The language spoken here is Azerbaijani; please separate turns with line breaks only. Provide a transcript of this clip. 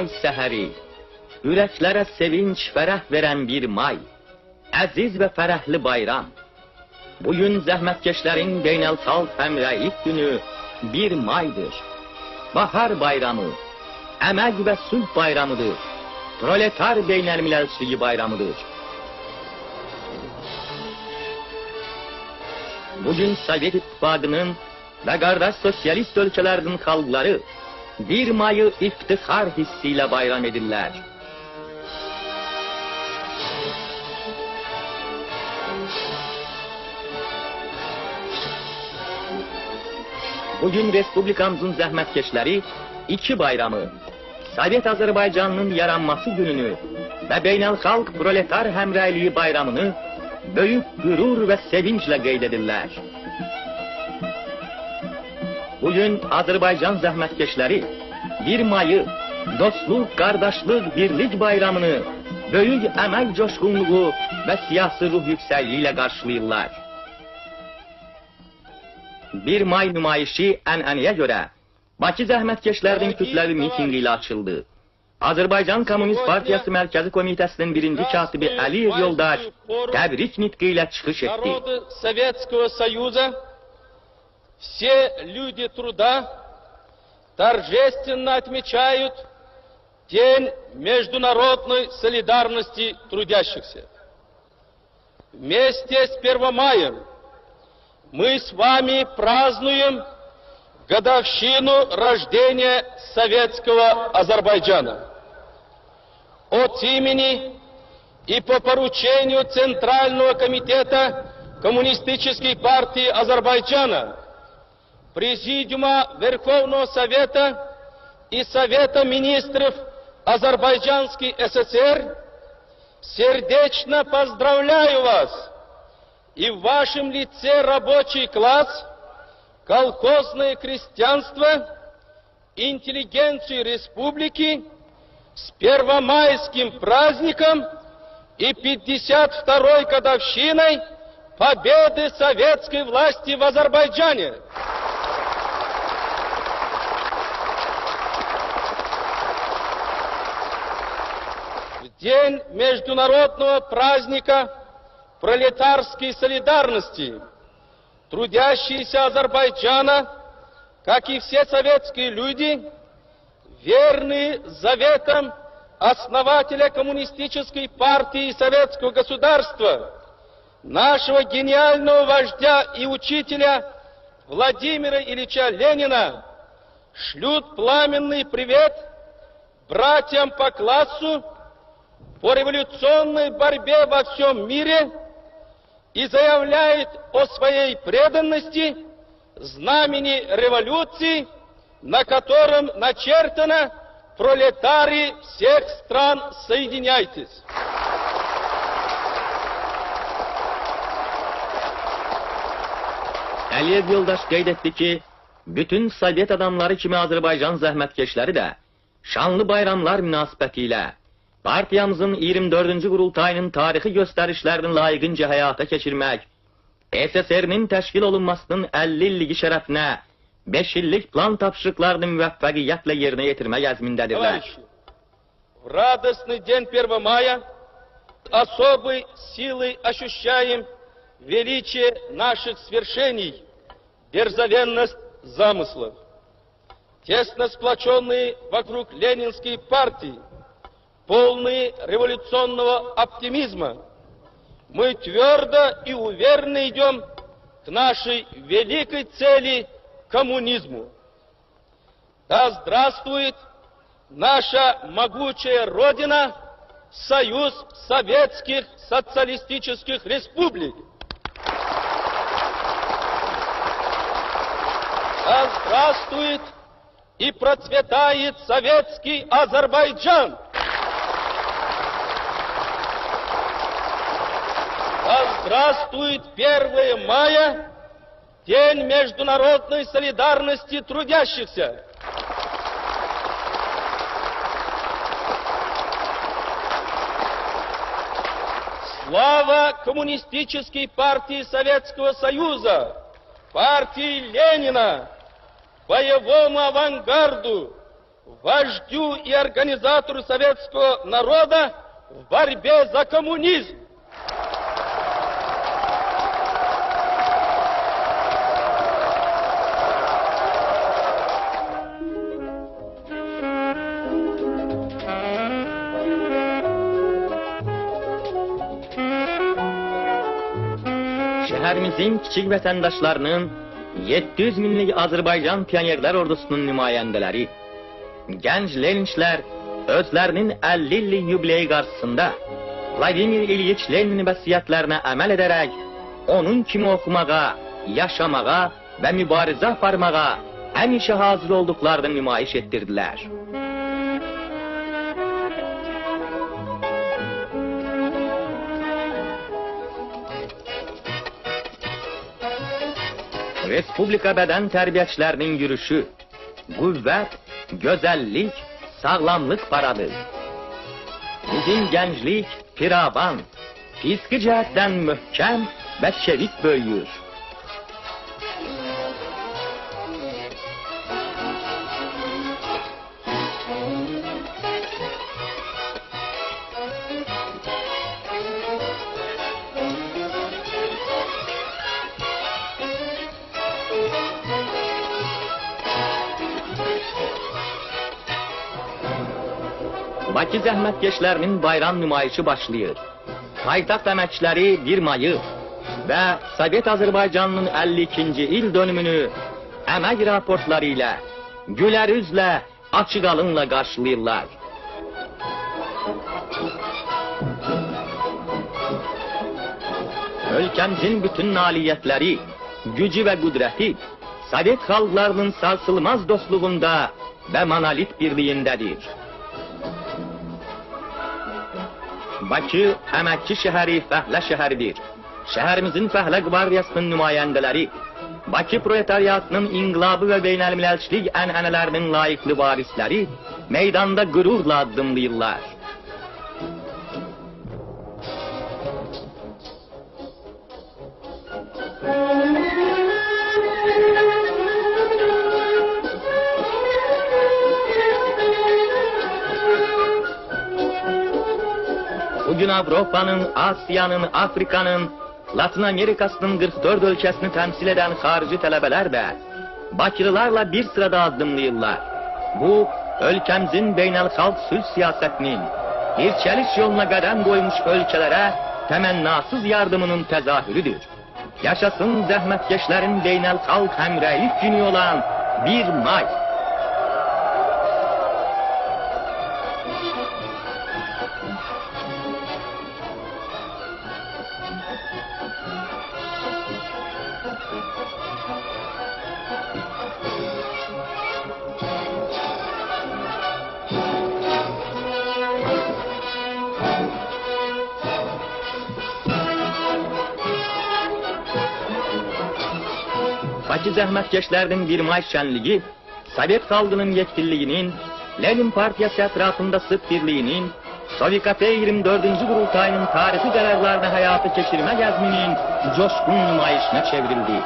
may səhəri, ürəklərə sevinç, fərəh verən bir may, əziz və fərəhli bayram. Bugün zəhmətkeşlərin beynəlxalq həmrəylik günü 1 maydır. Bahar bayramı, əmək və sülh bayramıdır. Proletar beynəlmiləlçiliyi bayramıdır. Bugün Sovet İttifaqının və qardaş sosialist ölkələrinin xalqları 1 mayı iftixar hissi ilə bayram edirlər. Bugün Respublikamızın zəhmətkeşləri 2 bayramı, Sovet Azərbaycanının yaranması gününü və beynəlxalq proletar həmrəyliyi bayramını böyük qürur və sevinclə qeyd edirlər. Bugün Azərbaycan zəhmətkeşləri 1 mayı dostluq, qardaşlıq, birlik bayramını böyük əmək coşqunluğu və siyasi ruh yüksəkliyi ilə qarşılayırlar. 1 may nümayişi ənənəyə görə Bakı zəhmətkeşlərinin kütləvi mitinqi ilə açıldı. Azərbaycan Komünist Partiyası Mərkəzi Komitəsinin birinci katibi Əliyev Yoldaş təbrik nitqi ilə çıxış etdi.
Советского Союза все люди труда торжественно отмечают День международной солидарности трудящихся. Вместе с 1 маем мы с вами празднуем годовщину рождения советского Азербайджана. От имени и по поручению Центрального комитета Коммунистической партии Азербайджана, Президиума Верховного Совета и Совета министров Азербайджанской ССР сердечно поздравляю вас и в вашем лице рабочий класс, колхозное крестьянство, интеллигенцию республики с первомайским праздником и 52-й годовщиной победы советской власти в Азербайджане. В день международного праздника пролетарской солидарности трудящиеся Азербайджана, как и все советские люди, верные заветам основателя Коммунистической партии и Советского государства, нашего гениального вождя и учителя Владимира Ильича Ленина, шлют пламенный привет братьям по классу по революционной борьбе во всем мире и заявляет о своей преданности знамени революции, на котором начертано «Пролетарии всех стран, соединяйтесь».
Əliyev Yoldaş qeyd etdi ki, bütün Sovet adamları kimi Azərbaycan zəhmətkeşləri də şanlı bayramlar münasibəti ilə partiyamızın 24-cü qurultayının tarixi göstərişlərini layiqincə həyata keçirmək, SSR-nin təşkil olunmasının 50 illigi şərəfinə 5 illik plan tapşırıqlarını müvəffəqiyyətlə yerinə yetirmək əzmindədirlər.
В радостный день 1 мая особой силой ощущаем величие наших свершений, дерзновенность замыслов. Тесно сплоченные вокруг Ленинской партии, полные революционного оптимизма, мы твердо и уверенно идем к нашей великой цели – коммунизму. Да здравствует наша могучая Родина, Союз Советских Социалистических Республик. Да здравствует и процветает советский Азербайджан. Да здравствует 1 мая, День международной солидарности трудящихся. Слава Коммунистической партии Советского Союза, партии Ленина, боевому авангарду, вождю и организатору советского народа в борьбе за коммунизм.
Şəhərimizin kiçik vətəndaşlarının 700 minlik Azərbaycan Pionerlər Ordusunun nümayəndələri, gənc Leninçlər özlərinin 50 illik yubileyi qarşısında Vladimir İlyich Leninin vəsiyyətlərinə əməl edərək onun kimi oxumağa, yaşamağa və mübarizə aparmağa həmişə hazır olduqlarını nümayiş etdirdilər. Respublika bədən tərbiyəçilərinin yürüyüşü, qüvvət, gözəllik, sağlamlıq paradır. Bizim gənclik firavan, fiziki cəhətdən möhkəm və çevik böyüyür. Bakı zəhmətkeşlərinin bayram nümayişi başlayır. Paytaxt əməkçiləri 1 mayı və Sovet Azərbaycanının 52-ci il dönümünü əmək raportları ilə, gülər üzlə, açıq alınla qarşılayırlar. Ölkəmizin bütün nailiyyətləri, gücü və qüdrəti Sovet xalqlarının sarsılmaz dostluğunda və monolit birliyindədir. Bakı əməkçi şəhəri fəhlə şəhəridir. Şəhərimizin fəhlə qvardiyasının nümayəndələri, Bakı proletariatının inqilabı və beynəlmiləlçilik ənənələrinin layiqli varisləri meydanda qürurla addımlayırlar. Bugün Avrupa'nın, Asya'nın, Afrika'nın, Latin Amerika'sının 44 ölkəsini təmsil edən xarici tələbələr də Bakılılarla bir sırada addımlayırlar. Bu, ölkəmizin beynəlxalq sülh siyasətinin, irçəliş yoluna qədəm qoymuş ölkələrə təmənnasız yardımının təzahürüdür. Yaşasın zəhmətkeşlərin beynəlxalq həmrəylik günü olan 1 may. Bakı zəhmətkeşlərinin 1 may şənliyi, Sovet xalqının yetkiliyinin, Lenin partiyası ətrafında sıx birliyinin, Sovikate 24-cü qurultayının tarixi qərarlarını həyata keçirmək əzminin coşqun nümayişinə çevrildi.